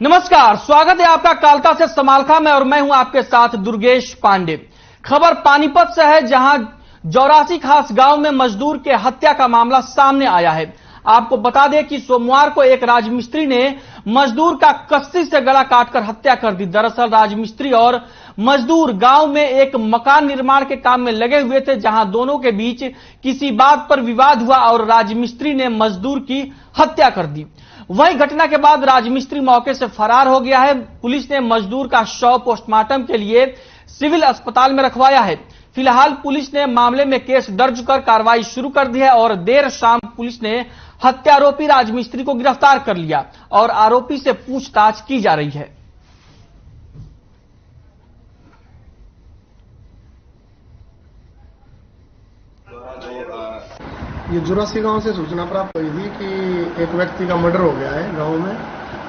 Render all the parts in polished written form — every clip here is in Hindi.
नमस्कार, स्वागत है आपका कालका से समालखा में और मैं हूं आपके साथ दुर्गेश पांडे। खबर पानीपत से है, जहां 84 खास गांव में मजदूर के हत्या का मामला सामने आया है। आपको बता दें कि सोमवार को एक राजमिस्त्री ने मजदूर का कस्सी से गला काटकर हत्या कर दी। दरअसल राजमिस्त्री और मजदूर गांव में एक मकान निर्माण के काम में लगे हुए थे, जहां दोनों के बीच किसी बात पर विवाद हुआ और राजमिस्त्री ने मजदूर की हत्या कर दी। वहीं घटना के बाद राजमिस्त्री मौके से फरार हो गया है। पुलिस ने मजदूर का शव पोस्टमार्टम के लिए सिविल अस्पताल में रखवाया है। फिलहाल पुलिस ने मामले में केस दर्ज कर कार्रवाई शुरू कर दी है और देर शाम पुलिस ने हत्यारोपी राजमिस्त्री को गिरफ्तार कर लिया और आरोपी से पूछताछ की जा रही है। ये 84 गांव से सूचना प्राप्त हुई थी कि एक व्यक्ति का मर्डर हो गया है गांव में।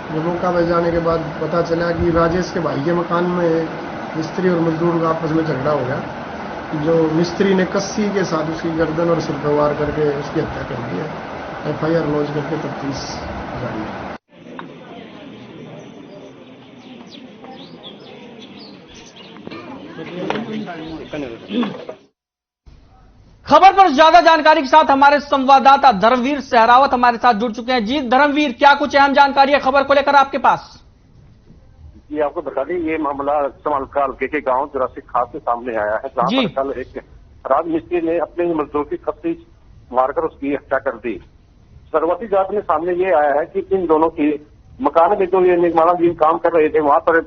जब मौका पर जाने के बाद पता चला कि राजेश के भाई के मकान में मिस्त्री और मजदूर का आपस में झगड़ा हो गया। जो मिस्त्री ने कस्सी के साथ उसकी गर्दन और सिर पर वार करके उसकी हत्या कर दी है। FIR लॉन्च करके तफ्तीश जारी है। खबर पर ज्यादा जानकारी के साथ हमारे संवाददाता धर्मवीर सहरावत हमारे साथ जुड़ चुके हैं। जी धर्मवीर, क्या कुछ अहम जानकारी है खबर को लेकर आपके पास? जी, आपको बता दें ये मामला समालखा हल्के के गांव 84 खास से सामने आया है, जहां पर कल एक राजमिस्त्री ने अपने ही मजदूर की कस्सी मारकर उसकी हत्या कर दी। शुरुआती जांच में सामने ये आया है कि इन दोनों की मकान में जो ये निर्माणाधीन काम कर रहे थे, वहां पर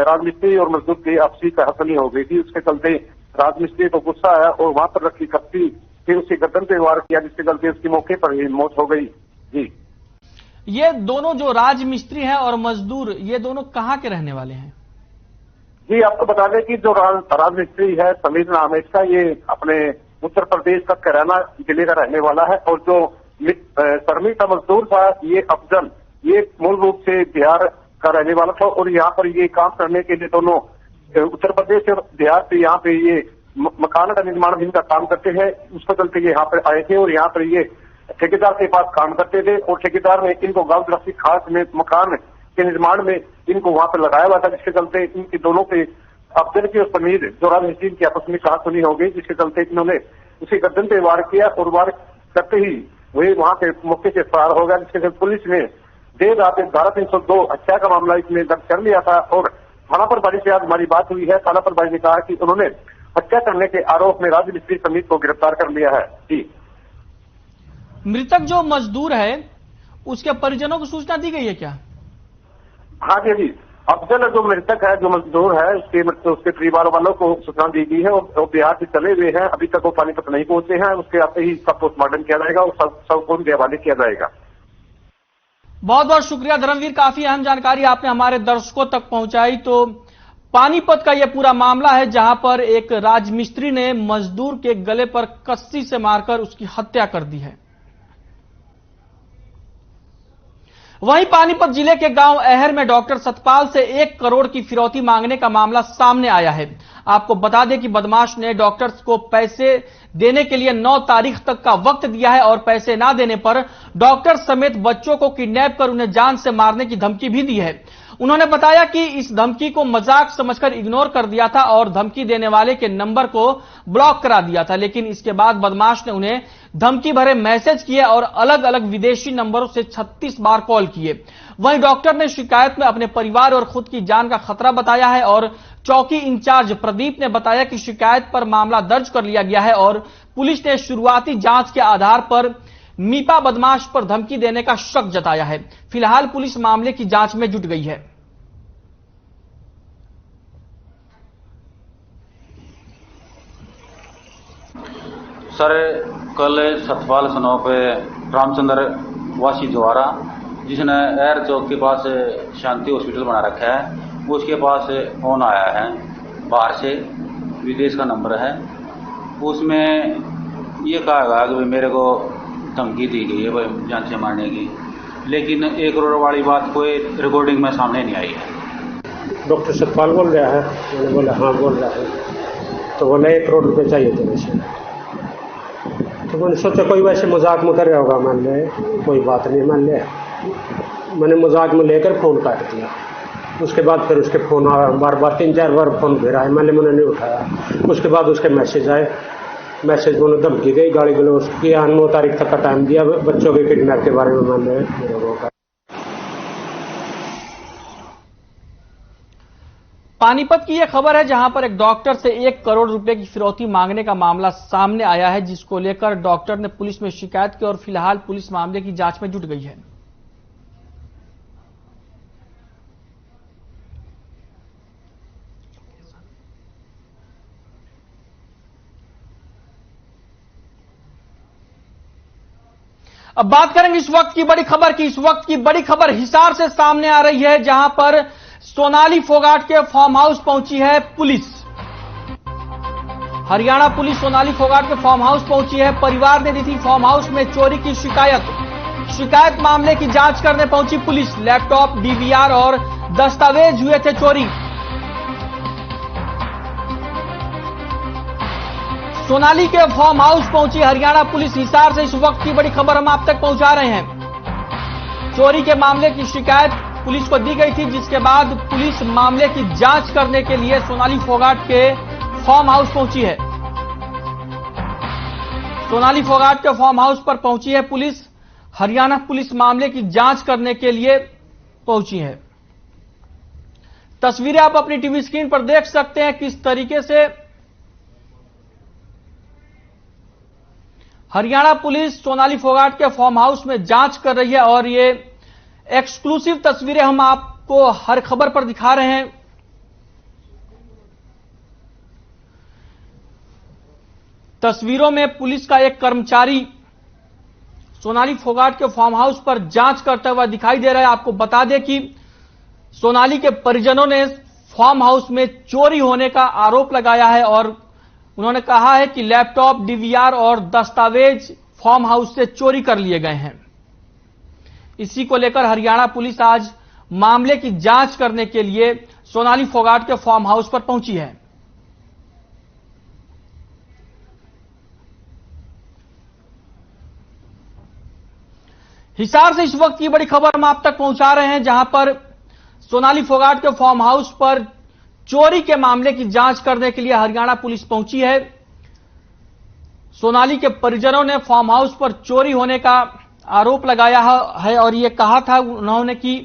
राजमिस्त्री और मजदूर की आपसी कहासुनी हो गई थी। उसके चलते राजमिस्त्री को गुस्सा आया और वहां पर रखी कस्सी फिर उसकी गर्दन पे वार किया, जिसके चलते उसकी मौके पर ही मौत हो गई। जी, ये दोनों जो राजमिस्त्री हैं और मजदूर, ये दोनों कहाँ के रहने वाले हैं? जी, आपको बता दें कि जो राजमिस्त्री है समीर नाम है इसका, ये अपने उत्तर प्रदेश का कैराना जिले का रहने वाला है। और जो शर्मी का मजदूर था ये अफजल, ये मूल रूप से बिहार का रहने वाला था और यहाँ पर ये काम करने के लिए दोनों उत्तर प्रदेश और बिहार से यहाँ पे ये मकान का निर्माण भी इनका काम करते हैं। उसके चलते ये यहाँ पर आए थे और यहाँ पर ये ठेकेदार के पास काम करते थे और ठेकेदार ने इनको गांव 84 खास में मकान के निर्माण में इनको वहां पर लगाया हुआ था, जिसके चलते इनकी दोनों पे अफजल की और समीर जो राजमिस्त्री की आपस में कहासुनी हो गई, जिसके चलते इन्होंने उसी गर्दन पे वार किया और वार करते ही वही वहां पे मौके से फरार हो गया। जिसके चलते पुलिस ने देर रात धारा 302 हत्या का मामला इसमें दर्ज कर लिया था और थाना प्रभारी से आज हमारी बात हुई है। थाना प्रभारी ने कहा कि उन्होंने हत्या करने के आरोप में राजमिस्त्री समीर को गिरफ्तार कर लिया है। जी, मृतक जो मजदूर है उसके परिजनों को सूचना दी गई है क्या? हाँ जी, अफजल जो मृतक है, जो मजदूर है, उसके परिवार वालों को सूचना दी गई है और बिहार से चले हुए हैं। अभी तक वो पानीपत नहीं पहुंचे हैं। उसके आते ही सब पोस्टमार्टम किया जाएगा और सब को हवाले किया जाएगा। बहुत बहुत शुक्रिया धर्मवीर, काफी अहम जानकारी आपने हमारे दर्शकों तक पहुंचाई। तो पानीपत का यह पूरा मामला है, जहां पर एक राजमिस्त्री ने मजदूर के गले पर कस्सी से मारकर उसकी हत्या कर दी है। वहीं पानीपत जिले के गांव अहर में डॉक्टर सतपाल से 1 करोड़ की फिरौती मांगने का मामला सामने आया है। आपको बता दें कि बदमाश ने डॉक्टर्स को पैसे देने के लिए 9 तारीख तक का वक्त दिया है और पैसे ना देने पर डॉक्टर समेत बच्चों को किडनैप कर उन्हें जान से मारने की धमकी भी दी है। उन्होंने बताया कि इस धमकी को मजाक समझकर इग्नोर कर दिया था और धमकी देने वाले के नंबर को ब्लॉक करा दिया था, लेकिन इसके बाद बदमाश ने उन्हें धमकी भरे मैसेज किए और अलग अलग विदेशी नंबरों से 36 बार कॉल किए। वहीं डॉक्टर ने शिकायत में अपने परिवार और खुद की जान का खतरा बताया है और चौकी इंचार्ज प्रदीप ने बताया कि शिकायत पर मामला दर्ज कर लिया गया है और पुलिस ने शुरुआती जांच के आधार पर मीपा बदमाश पर धमकी देने का शक जताया है। फिलहाल पुलिस मामले की जांच में जुट गई है। सर, कल सतपाल सनौ पे रामचंद्र वासी द्वारा, जिसने एयर चौक के पास शांति हॉस्पिटल बना रखा है, उसके पास फोन आया है बाहर से, विदेश का नंबर है। उसमें ये कहा गया कि मेरे को धमकी दी गई है भाई जान से मारने की, लेकिन 1 करोड़ वाली बात कोई रिकॉर्डिंग में सामने नहीं आई है। डॉक्टर सतपाल बोल रहा है? मैंने बोला हाँ बोल रहा है। तो बोला 1 करोड़ रुपये चाहिए थे मुझे। तो मैंने सोचा कोई वैसे मजाक में कर रहा होगा, मान ले कोई बात नहीं, मान ले मैंने मजाक में लेकर फोन काट दिया। उसके बाद फिर उसके फोन बार बार 3-4 बार फोन भेजा है, मैंने नहीं उठाया। उसके बाद उसके मैसेज आए, मैसेज में धमकी गई, गाली गलौज किया। 9 तारीख तक का टाइम दिया। बच्चों के किडनैप के बारे में मैंने मेरे को। पानीपत की यह खबर है जहां पर एक डॉक्टर से 1 करोड़ रुपए की फिरौती मांगने का मामला सामने आया है, जिसको लेकर डॉक्टर ने पुलिस में शिकायत की और फिलहाल पुलिस मामले की जांच में जुट गई है। अब बात करेंगे इस वक्त की बड़ी खबर की। इस वक्त की बड़ी खबर हिसार से सामने आ रही है, जहां पर सोनाली फोगाट के फार्म हाउस पहुंची है पुलिस। हरियाणा पुलिस सोनाली फोगाट के फार्म हाउस पहुंची है। परिवार ने दी थी फार्म हाउस में चोरी की शिकायत मामले की जांच करने पहुंची पुलिस। लैपटॉप, डीवीआर और दस्तावेज हुए थे चोरी। सोनाली के फार्म हाउस पहुंची हरियाणा पुलिस हिसार से। इस वक्त की बड़ी खबर हम आप तक पहुंचा रहे हैं। चोरी के मामले की शिकायत पुलिस को दी गई थी, जिसके बाद पुलिस मामले की जांच करने के लिए सोनाली फोगाट के फार्म हाउस पहुंची है। सोनाली फोगाट के फार्म हाउस पर पहुंची है पुलिस। हरियाणा पुलिस मामले की जांच करने के लिए पहुंची है। तस्वीरें आप अपनी टीवी स्क्रीन पर देख सकते हैं किस तरीके से हरियाणा पुलिस सोनाली फोगाट के फार्म हाउस में जांच कर रही है और ये एक्सक्लूसिव तस्वीरें हम आपको हर खबर पर दिखा रहे हैं। तस्वीरों में पुलिस का एक कर्मचारी सोनाली फोगाट के फार्म हाउस पर जांच करता हुआ दिखाई दे रहा है। आपको बता दें कि सोनाली के परिजनों ने फार्म हाउस में चोरी होने का आरोप लगाया है और उन्होंने कहा है कि लैपटॉप, डीवीआर और दस्तावेज फार्म हाउस से चोरी कर लिए गए हैं। इसी को लेकर हरियाणा पुलिस आज मामले की जांच करने के लिए सोनाली फोगाट के फार्म हाउस पर पहुंची है। हिसार से इस वक्त की बड़ी खबर हम आप तक पहुंचा रहे हैं, जहां पर सोनाली फोगाट के फार्म हाउस पर चोरी के मामले की जांच करने के लिए हरियाणा पुलिस पहुंची है। सोनाली के परिजनों ने फार्म हाउस पर चोरी होने का आरोप लगाया है और यह कहा था उन्होंने कि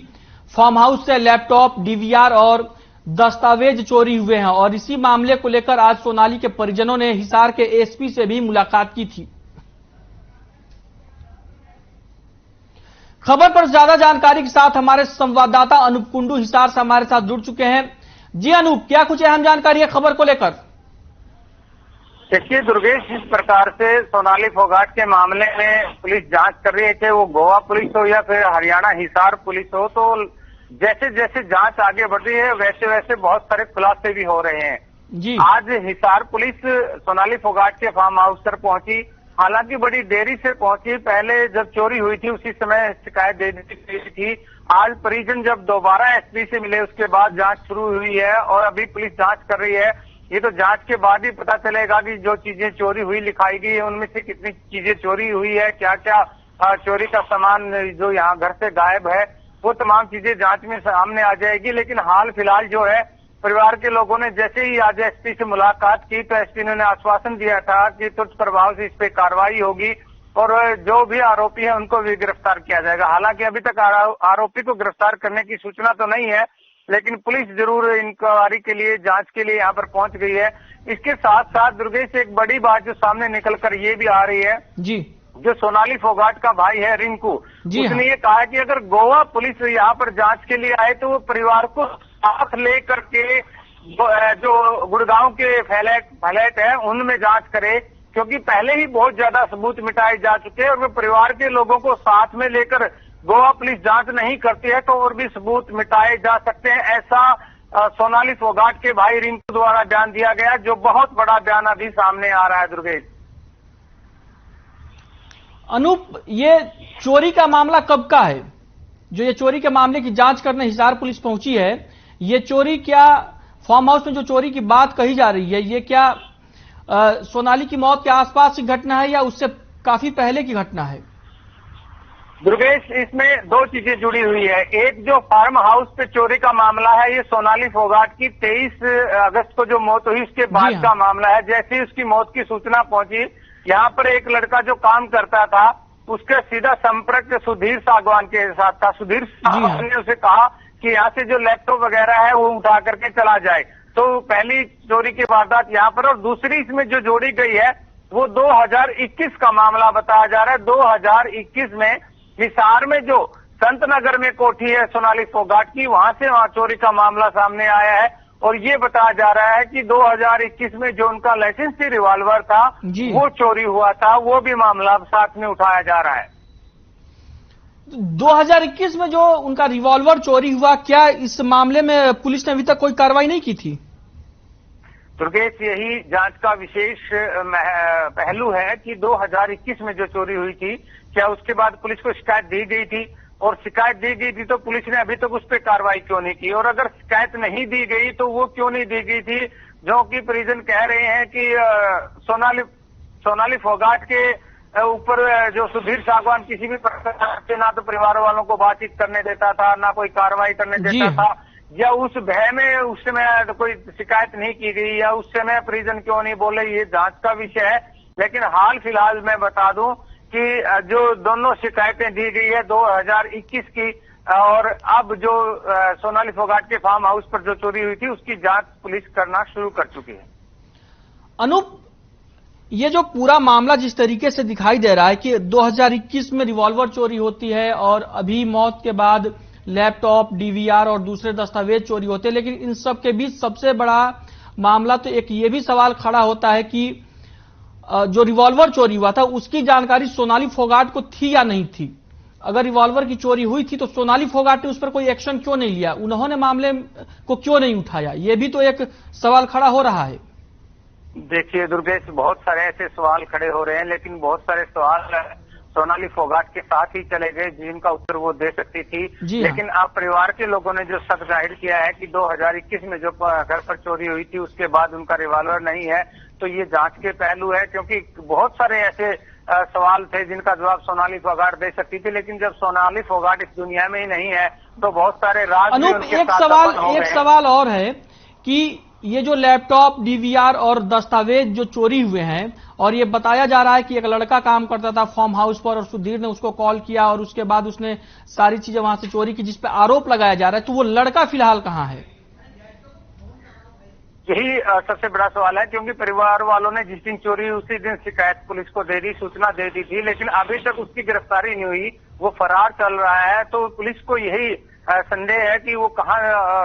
फार्म हाउस से लैपटॉप, डीवीआर और दस्तावेज चोरी हुए हैं और इसी मामले को लेकर आज सोनाली के परिजनों ने हिसार के एसपी से भी मुलाकात की थी। खबर पर ज्यादा जानकारी के साथ हमारे संवाददाता अनूप कुंडू हिसार से हमारे साथ जुड़ चुके हैं। जी अनूप, क्या कुछ अहम जानकारी है खबर को लेकर? देखिए दुर्गेश, जिस प्रकार से सोनाली फोगाट के मामले में पुलिस जांच कर रही है, चाहे वो गोवा पुलिस हो या फिर हरियाणा हिसार पुलिस हो, तो जैसे जैसे जांच आगे बढ़ रही है वैसे वैसे बहुत सारे खुलासे भी हो रहे हैं जी। आज हिसार पुलिस सोनाली फोगाट के फार्म हाउस पर पहुंची, हालांकि बड़ी देरी से पहुंची। पहले जब चोरी हुई थी उसी समय शिकायत दे दी थी। आज परिजन जब दोबारा एसपी से मिले उसके बाद जांच शुरू हुई है और अभी पुलिस जांच कर रही है। ये तो जांच के बाद ही पता चलेगा कि जो चीजें चोरी हुई लिखाई गई है उनमें से कितनी चीजें चोरी हुई है, क्या क्या चोरी का सामान जो यहाँ घर से गायब है, वो तमाम चीजें जांच में सामने आ जाएगी। लेकिन हाल फिलहाल जो है, परिवार के लोगों ने जैसे ही आज एसपी से मुलाकात की तो एसपी ने आश्वासन दिया था कि तुरंत प्रभाव से इस पे कार्रवाई होगी और जो भी आरोपी है उनको भी गिरफ्तार किया जाएगा। हालांकि अभी तक आरोपी को गिरफ्तार करने की सूचना तो नहीं है, लेकिन पुलिस जरूर इंक्वायरी के लिए, जांच के लिए यहाँ पर पहुंच गई है। इसके साथ साथ दुर्गेश, एक बड़ी बात जो सामने निकल कर ये भी आ रही है जी, जो सोनाली फोगाट का भाई है रिंकू, उसने ये कहा कि अगर गोवा पुलिस यहाँ पर जांच के लिए आए तो वो परिवार को साथ लेकर के जो गुड़गांव के फ्लैट है उनमें जांच करे, क्योंकि पहले ही बहुत ज्यादा सबूत मिटाए जा चुके हैं और वे परिवार के लोगों को साथ में लेकर गोवा पुलिस जांच नहीं करती है तो और भी सबूत मिटाए जा सकते हैं। ऐसा सोनाली फोगाट के भाई रिंकू द्वारा बयान दिया गया, जो बहुत बड़ा बयान अभी सामने आ रहा है। दुर्गेश, अनूप, ये चोरी का मामला कब का है? जो ये चोरी के मामले की जांच करने हिसार पुलिस पहुंची है, ये चोरी क्या फार्म हाउस में जो चोरी की बात कही जा रही है, ये क्या सोनाली की मौत के आसपास की घटना है या उससे काफी पहले की घटना है? दुर्गेश, इसमें दो चीजें जुड़ी हुई है। एक जो फार्म हाउस पे चोरी का मामला है, ये सोनाली फोगाट की 23 अगस्त को जो मौत हुई उसके बाद का मामला है। जैसे ही उसकी मौत की सूचना पहुंची, यहाँ पर एक लड़का जो काम करता था उसका सीधा संपर्क सुधीर सागवान के साथ था। सुधीर सागवान ने उसे कहा कि यहाँ से जो लैपटॉप वगैरह है वो उठा करके चला जाए। तो पहली चोरी की वारदात यहाँ पर, और दूसरी इसमें जो जोड़ी गई है वो 2021 का मामला बताया जा रहा है। 2021 में हिसार में जो संत नगर में कोठी है सोनाली फोगाट की, वहां से वहां चोरी का मामला सामने आया है। और ये बताया जा रहा है कि 2021 में जो उनका लाइसेंसी रिवॉल्वर था वो चोरी हुआ था, वो भी मामला साथ में उठाया जा रहा है। 2021 में जो उनका रिवॉल्वर चोरी हुआ, क्या इस मामले में पुलिस ने अभी तक कोई कार्रवाई नहीं की थी? दुर्गेश, यही जांच का विशेष पहलू है कि 2021 में जो चोरी हुई थी, क्या उसके बाद पुलिस को शिकायत दी गई थी? और शिकायत दी गई थी तो पुलिस ने अभी तक उस पर कार्रवाई क्यों नहीं की? और अगर शिकायत नहीं दी गई तो वो क्यों नहीं दी गई थी? जो कि परिजन कह रहे हैं कि सोनाली फोगाट के ऊपर जो सुधीर सागवान किसी भी प्रकार से ना तो परिवार वालों को बातचीत करने देता था, ना कोई कार्रवाई करने देता था, या उस भय में उस समय कोई शिकायत नहीं की गई, या उस समय परिजन क्यों नहीं बोले, ये जांच का विषय है। लेकिन हाल फिलहाल मैं बता दूं कि जो दोनों शिकायतें दी गई है 2021 की, और अब जो सोनाली फोगाट के फार्म हाउस पर जो चोरी हुई थी उसकी जांच पुलिस करना शुरू कर चुकी है। अनूप, ये जो पूरा मामला जिस तरीके से दिखाई दे रहा है कि 2021 में रिवॉल्वर चोरी होती है और अभी मौत के बाद लैपटॉप, डीवीआर और दूसरे दस्तावेज चोरी होते हैं, लेकिन इन सब के बीच सबसे बड़ा मामला तो एक ये भी सवाल खड़ा होता है कि जो रिवॉल्वर चोरी हुआ था उसकी जानकारी सोनाली फोगाट को थी या नहीं थी? अगर रिवॉल्वर की चोरी हुई थी तो सोनाली फोगाट ने उस पर कोई एक्शन क्यों नहीं लिया? उन्होंने मामले को क्यों नहीं उठाया? यह भी तो एक सवाल खड़ा हो रहा है। देखिए दुर्गेश, बहुत सारे ऐसे सवाल खड़े हो रहे हैं, लेकिन बहुत सारे सवाल सोनाली फोगाट के साथ ही चले गए जिनका उत्तर वो दे सकती थी। लेकिन अब परिवार के लोगों ने जो शक जाहिर किया है कि 2021 में जो घर पर चोरी हुई थी उसके बाद उनका रिवॉल्वर नहीं है, तो ये जांच के पहलू है। क्योंकि बहुत सारे ऐसे सवाल थे जिनका जवाब सोनाली फोगाट दे सकती थी, लेकिन जब सोनाली फोगाट इस दुनिया में ही नहीं है तो बहुत सारे राज भी उनके साथ एक सवाल और है कि ये जो लैपटॉप, डीवीआर और दस्तावेज जो चोरी हुए हैं, और ये बताया जा रहा है कि एक लड़का काम करता था फार्म हाउस पर और सुधीर ने उसको कॉल किया और उसके बाद उसने सारी चीजें वहां से चोरी की, जिस पे आरोप लगाया जा रहा है, तो वो लड़का फिलहाल कहां है? यही सबसे बड़ा सवाल है, क्योंकि परिवार वालों ने जिस दिन चोरी हुई उसी दिन शिकायत पुलिस को दे दी, सूचना दे दी थी, लेकिन अभी तक उसकी गिरफ्तारी नहीं हुई, वो फरार चल रहा है। तो पुलिस को यही संदेह है कि वो कहाँ,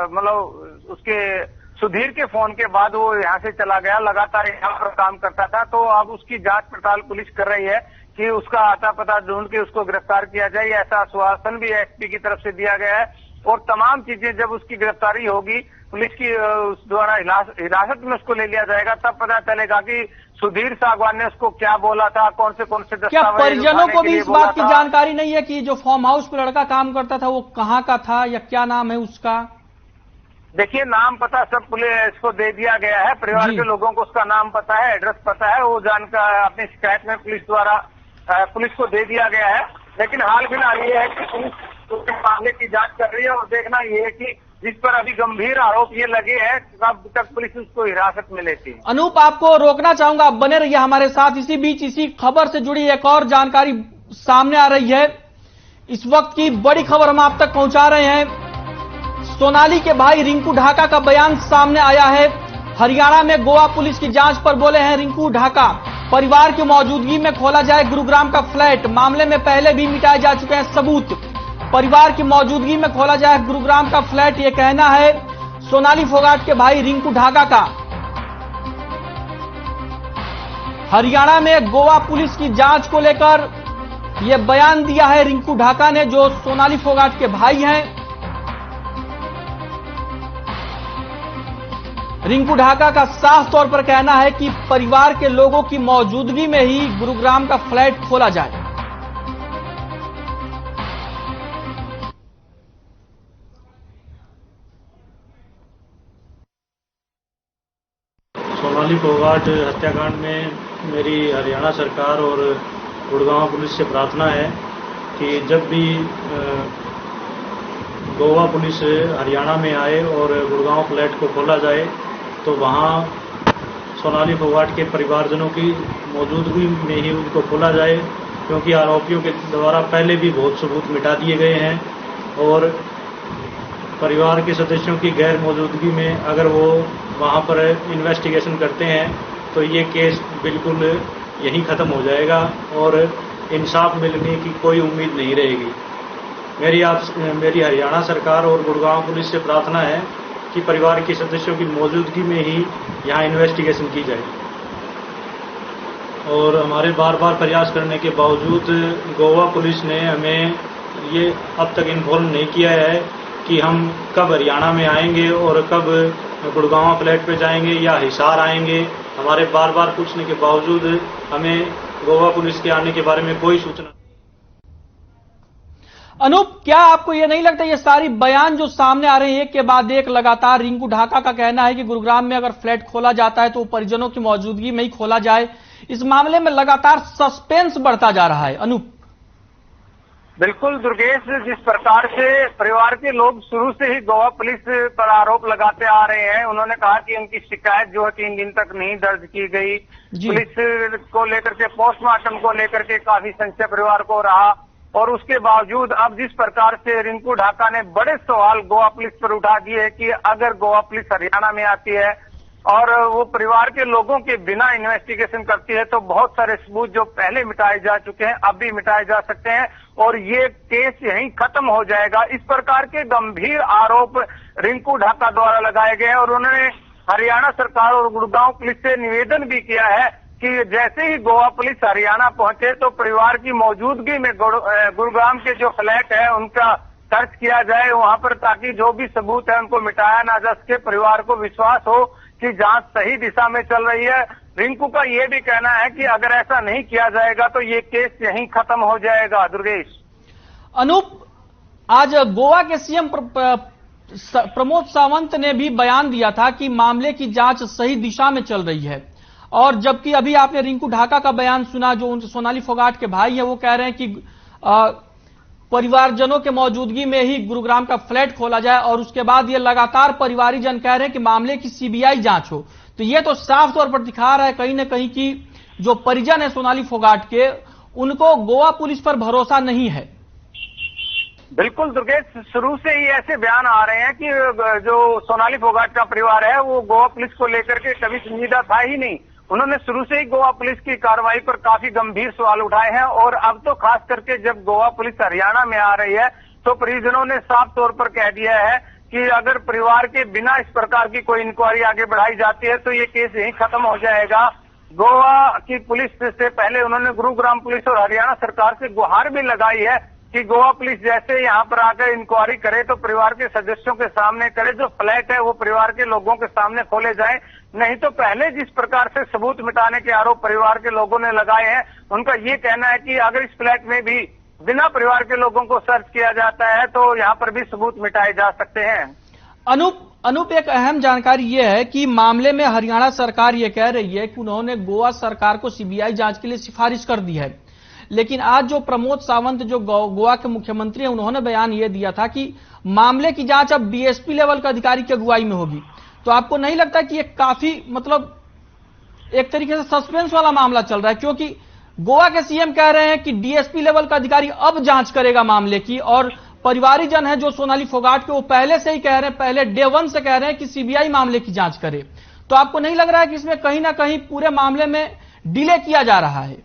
मतलब उसके सुधीर के फोन के बाद वो यहाँ से चला गया, लगातार यहाँ पर काम करता था। तो अब उसकी जांच पड़ताल पुलिस कर रही है कि उसका आता पता ढूंढ के उसको गिरफ्तार किया जाए। ऐसा आश्वासन भी एसपी की तरफ से दिया गया है, और तमाम चीजें जब उसकी गिरफ्तारी होगी पुलिस की उस द्वारा हिरासत में उसको ले लिया जाएगा, तब पता चलेगा कि सुधीर सागवान ने उसको क्या बोला था, कौन से दस्तावेज। क्या परिजनों को भी इस बात की जानकारी नहीं है कि जो फार्म हाउस पर लड़का काम करता था वो कहाँ का था या क्या नाम है उसका? देखिए, नाम पता सब पुलिस को दे दिया गया है, परिवार के लोगों को उसका नाम पता है, एड्रेस पता है, वो जानकर अपनी शिकायत में पुलिस द्वारा पुलिस को दे दिया गया है। लेकिन हाल फिलहाल ये है कि पुलिस मामले की जांच कर रही है, और देखना ये है कि जिस पर अभी गंभीर आरोप ये लगे हैं कब तक पुलिस उसको हिरासत में लेती है। अनूप, आपको रोकना चाहूंगा, आप बने रहिए हमारे साथ। इसी बीच इसी खबर से जुड़ी एक और जानकारी सामने आ रही है। इस वक्त की बड़ी खबर हम आप तक पहुंचा रहे हैं। सोनाली के भाई रिंकू ढाका का बयान सामने आया है। हरियाणा में गोवा पुलिस की जांच पर बोले हैं रिंकू ढाका, परिवार की मौजूदगी में खोला जाए गुरुग्राम का फ्लैट, मामले में पहले भी मिटाए जा चुके हैं सबूत, परिवार की मौजूदगी में खोला जाए गुरुग्राम का फ्लैट, यह कहना है सोनाली फोगाट के भाई रिंकू ढाका का। हरियाणा में गोवा पुलिस की जांच को लेकर यह बयान दिया है रिंकू ढाका ने, जो सोनाली फोगाट के भाई हैं। रिंकू ढाका का साफ तौर पर कहना है कि परिवार के लोगों की मौजूदगी में ही गुरुग्राम का फ्लैट खोला जाए। सोनाली फोगाट हत्याकांड में मेरी हरियाणा सरकार और गुड़गांव पुलिस से प्रार्थना है कि जब भी गोवा पुलिस हरियाणा में आए और गुड़गांव फ्लैट को खोला जाए तो वहाँ सोनाली फोगाट के परिवारजनों की मौजूदगी में ही उनको खोला जाए, क्योंकि आरोपियों के द्वारा पहले भी बहुत सबूत मिटा दिए गए हैं और परिवार के सदस्यों की गैर मौजूदगी में अगर वो वहाँ पर इन्वेस्टिगेशन करते हैं तो ये केस बिल्कुल यहीं ख़त्म हो जाएगा और इंसाफ मिलने की कोई उम्मीद नहीं रहेगी। मेरी हरियाणा सरकार और गुड़गांव पुलिस से प्रार्थना है कि परिवार के सदस्यों की मौजूदगी में ही यहाँ इन्वेस्टिगेशन की जाए। और हमारे बार बार प्रयास करने के बावजूद गोवा पुलिस ने हमें ये अब तक इन्फॉर्म नहीं किया है कि हम कब हरियाणा में आएंगे और कब गुड़गांव फ्लैट पे जाएंगे या हिसार आएंगे। हमारे बार बार पूछने के बावजूद हमें गोवा पुलिस के आने के बारे में कोई सूचना। अनूप, क्या आपको यह नहीं लगता ये सारी बयान जो सामने आ रहे हैं एक के बाद एक लगातार, रिंकू ढाका का कहना है कि गुरुग्राम में अगर फ्लैट खोला जाता है तो परिजनों की मौजूदगी में ही खोला जाए, इस मामले में लगातार सस्पेंस बढ़ता जा रहा है। अनूप, बिल्कुल दुर्गेश, जिस प्रकार से परिवार के लोग शुरू से ही गोवा पुलिस पर आरोप लगाते आ रहे हैं, उन्होंने कहा कि उनकी शिकायत जो है 3 दिन तक नहीं दर्ज की गई। पुलिस को लेकर के, पोस्टमार्टम को लेकर के काफी संशय परिवार को रहा और उसके बावजूद अब जिस प्रकार से रिंकू ढाका ने बड़े सवाल गोवा पुलिस पर उठा दिए है कि अगर गोवा पुलिस हरियाणा में आती है और वो परिवार के लोगों के बिना इन्वेस्टिगेशन करती है तो बहुत सारे सबूत जो पहले मिटाए जा चुके हैं अब भी मिटाए जा सकते हैं और ये केस यहीं खत्म हो जाएगा। इस प्रकार के गंभीर आरोप रिंकू ढाका द्वारा लगाए गए और उन्होंने हरियाणा सरकार और गुड़गांव पुलिस से निवेदन भी किया है कि जैसे ही गोवा पुलिस हरियाणा पहुंचे तो परिवार की मौजूदगी में गुरुग्राम के जो फ्लैट है उनका सर्च किया जाए वहां पर, ताकि जो भी सबूत है उनको मिटाया ना जा सके, परिवार को विश्वास हो कि जांच सही दिशा में चल रही है। रिंकू का ये भी कहना है कि अगर ऐसा नहीं किया जाएगा तो ये केस यहीं खत्म हो जाएगा। दुर्गेश। अनूप, आज गोवा के सीएम प्रमोद सावंत ने भी बयान दिया था कि मामले की जांच सही दिशा में चल रही है, और जबकि अभी आपने रिंकू ढाका का बयान सुना, जो सोनाली फोगाट के भाई है, वो कह रहे हैं कि परिवारजनों के मौजूदगी में ही गुरुग्राम का फ्लैट खोला जाए और उसके बाद ये लगातार परिवारीजन कह रहे हैं कि मामले की सीबीआई जांच हो। तो ये तो साफ तौर पर दिखा रहा है कहीं ना कहीं कि जो परिजन है सोनाली फोगाट के, उनको गोवा पुलिस पर भरोसा नहीं है। बिल्कुल दुर्गेश, शुरू से ही ऐसे बयान आ रहे हैं कि जो सोनाली फोगाट का परिवार है वो गोवा पुलिस को लेकर के कभी संजीदा था ही नहीं। उन्होंने शुरू से ही गोवा पुलिस की कार्रवाई पर काफी गंभीर सवाल उठाए हैं और अब तो खास करके जब गोवा पुलिस हरियाणा में आ रही है तो परिजनों ने साफ तौर पर कह दिया है कि अगर परिवार के बिना इस प्रकार की कोई इंक्वायरी आगे बढ़ाई जाती है तो ये केस यहीं खत्म हो जाएगा। गोवा की पुलिस से पहले उन्होंने गुरुग्राम पुलिस और हरियाणा सरकार से गुहार भी लगाई है कि गोवा पुलिस जैसे यहाँ पर आकर इंक्वायरी करे तो परिवार के सदस्यों के सामने करे, जो फ्लैट है वो परिवार के लोगों के सामने खोले जाए। नहीं तो पहले जिस प्रकार से सबूत मिटाने के आरोप परिवार के लोगों ने लगाए हैं, उनका ये कहना है कि अगर इस फ्लैट में भी बिना परिवार के लोगों को सर्च किया जाता है तो यहाँ पर भी सबूत मिटाए जा सकते हैं। अनूप, एक अहम जानकारी ये है कि मामले में हरियाणा सरकार ये कह रही है कि उन्होंने गोवा सरकार को सीबीआई जांच के लिए सिफारिश कर दी है, लेकिन आज जो प्रमोद सावंत जो गोवा के मुख्यमंत्री हैं, उन्होंने बयान ये दिया था कि मामले की जांच अब डीएसपी लेवल के अधिकारी की अगुवाई में होगी। तो आपको नहीं लगता कि ये काफी एक तरीके से सस्पेंस वाला मामला चल रहा है, क्योंकि गोवा के सीएम कह रहे हैं कि डीएसपी लेवल का अधिकारी अब जांच करेगा मामले की, और परिवारीजन है जो सोनाली फोगाट के, वो पहले से ही कह रहे हैं, पहले डे 1 से कह रहे हैं कि सीबीआई मामले की जांच करे। तो आपको नहीं लग रहा है कि इसमें कहीं ना कहीं पूरे मामले में डिले किया जा रहा है?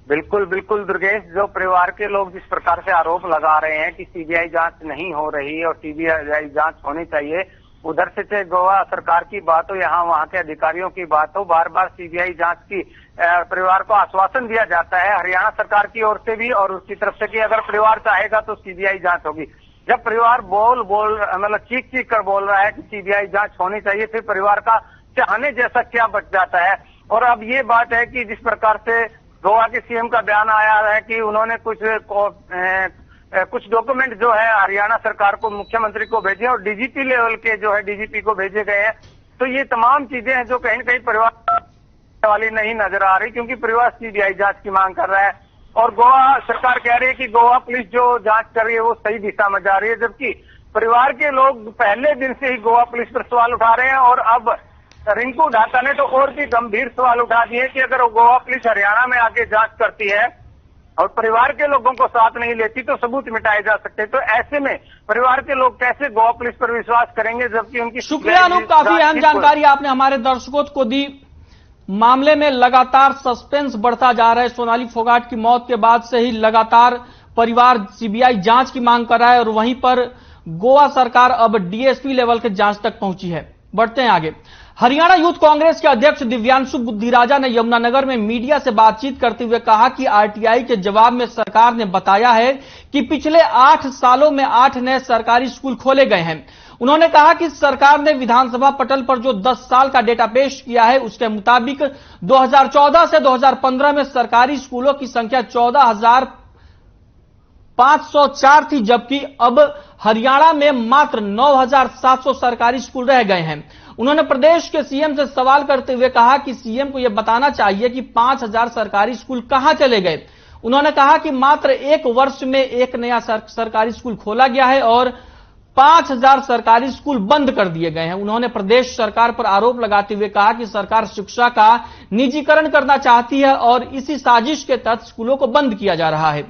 बिल्कुल बिल्कुल दुर्गेश, जो परिवार के लोग जिस प्रकार से आरोप लगा रहे हैं कि सीबीआई जांच नहीं हो रही और सीबीआई जांच होनी चाहिए, उधर से चाहे गोवा सरकार की बात हो, यहाँ वहाँ के अधिकारियों की बात हो, बार बार सीबीआई जांच की परिवार को आश्वासन दिया जाता है हरियाणा सरकार की ओर से भी और उसकी तरफ से कि अगर परिवार चाहेगा तो सीबीआई जांच होगी। जब परिवार मतलब चीख कर बोल रहा है कि सीबीआई जांच होनी चाहिए, फिर परिवार का चाहने जैसा क्या बच जाता है। और अब ये बात है कि जिस प्रकार से गोवा के सीएम का बयान आया है कि उन्होंने कुछ डॉक्यूमेंट जो है हरियाणा सरकार को, मुख्यमंत्री को भेजे और डीजीपी लेवल के जो है डीजीपी को भेजे गए हैं, तो ये तमाम चीजें हैं जो कहीं न कहीं परिवार वाली नहीं नजर आ रही, क्योंकि परिवार सीबीआई जांच की मांग कर रहा है। और गोवा सरकार कह रही है कि गोवा पुलिस जो जांच कर रही है वो सही दिशा में जा रही है, जबकि परिवार के लोग पहले दिन से ही गोवा पुलिस पर सवाल उठा रहे हैं। और अब रिंकू ढाका ने तो और भी गंभीर सवाल उठा दिए कि अगर गोवा पुलिस हरियाणा में आके जांच करती है और परिवार के लोगों को साथ नहीं लेती तो सबूत मिटाए जा सकते। तो ऐसे में परिवार के लोग कैसे गोवा पुलिस पर विश्वास करेंगे, जबकि उनकी शुक्रिया अनूप, काफी अहम जानकारी आपने हमारे दर्शकों को दी। मामले में लगातार सस्पेंस बढ़ता जा रहा है। सोनाली फोगाट की मौत के बाद से ही लगातार परिवार सीबीआई जांच की मांग कर रहा है और वहीं पर गोवा सरकार अब डीएसपी लेवल के जांच तक पहुंची है। बढ़ते हैं आगे। हरियाणा यूथ कांग्रेस के अध्यक्ष दिव्यांशु बुद्धिराजा ने यमुनानगर में मीडिया से बातचीत करते हुए कहा कि आरटीआई के जवाब में सरकार ने बताया है कि पिछले 8 सालों में 8 नए सरकारी स्कूल खोले गए हैं। उन्होंने कहा कि सरकार ने विधानसभा पटल पर जो 10 साल का डेटा पेश किया है उसके मुताबिक 2014 से 2015 में सरकारी स्कूलों की संख्या 14,504 थी, जबकि अब हरियाणा में मात्र 9,700 सरकारी स्कूल रह गए हैं। उन्होंने प्रदेश के सीएम से सवाल करते हुए कहा कि सीएम को यह बताना चाहिए कि 5,000 सरकारी स्कूल कहां चले गए। उन्होंने कहा कि मात्र 1 वर्ष में एक नया सरकारी स्कूल खोला गया है और 5,000 सरकारी स्कूल बंद कर दिए गए हैं। उन्होंने प्रदेश सरकार पर आरोप लगाते हुए कहा कि सरकार शिक्षा का निजीकरण करना चाहती है और इसी साजिश के तहत स्कूलों को बंद किया जा रहा है।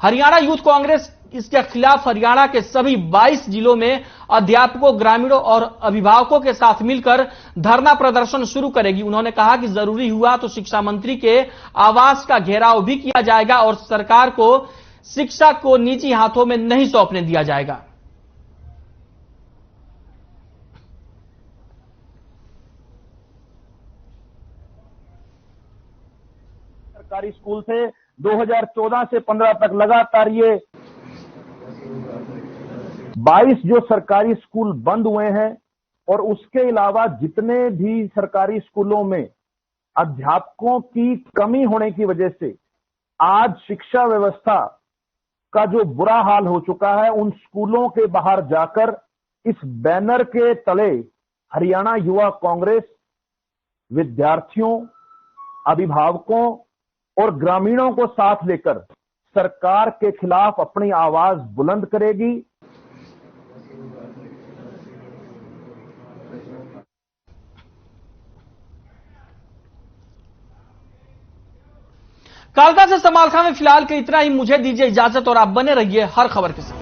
हरियाणा यूथ कांग्रेस इसके खिलाफ हरियाणा के सभी 22 जिलों में अध्यापकों, ग्रामीणों और अभिभावकों के साथ मिलकर धरना प्रदर्शन शुरू करेगी। उन्होंने कहा कि जरूरी हुआ तो शिक्षा मंत्री के आवास का घेराव भी किया जाएगा और सरकार को शिक्षा को निजी हाथों में नहीं सौंपने दिया जाएगा। सरकारी स्कूल थे 2014 से 15 तक लगातार ये 22 जो सरकारी स्कूल बंद हुए हैं और उसके अलावा जितने भी सरकारी स्कूलों में अध्यापकों की कमी होने की वजह से आज शिक्षा व्यवस्था का जो बुरा हाल हो चुका है, उन स्कूलों के बाहर जाकर इस बैनर के तले हरियाणा युवा कांग्रेस विद्यार्थियों, अभिभावकों और ग्रामीणों को साथ लेकर सरकार के खिलाफ अपनी आवाज बुलंद करेगी। कालका से समाल खां में फिलहाल के इतना ही। मुझे दीजिए इजाजत और आप बने रहिए हर खबर के साथ।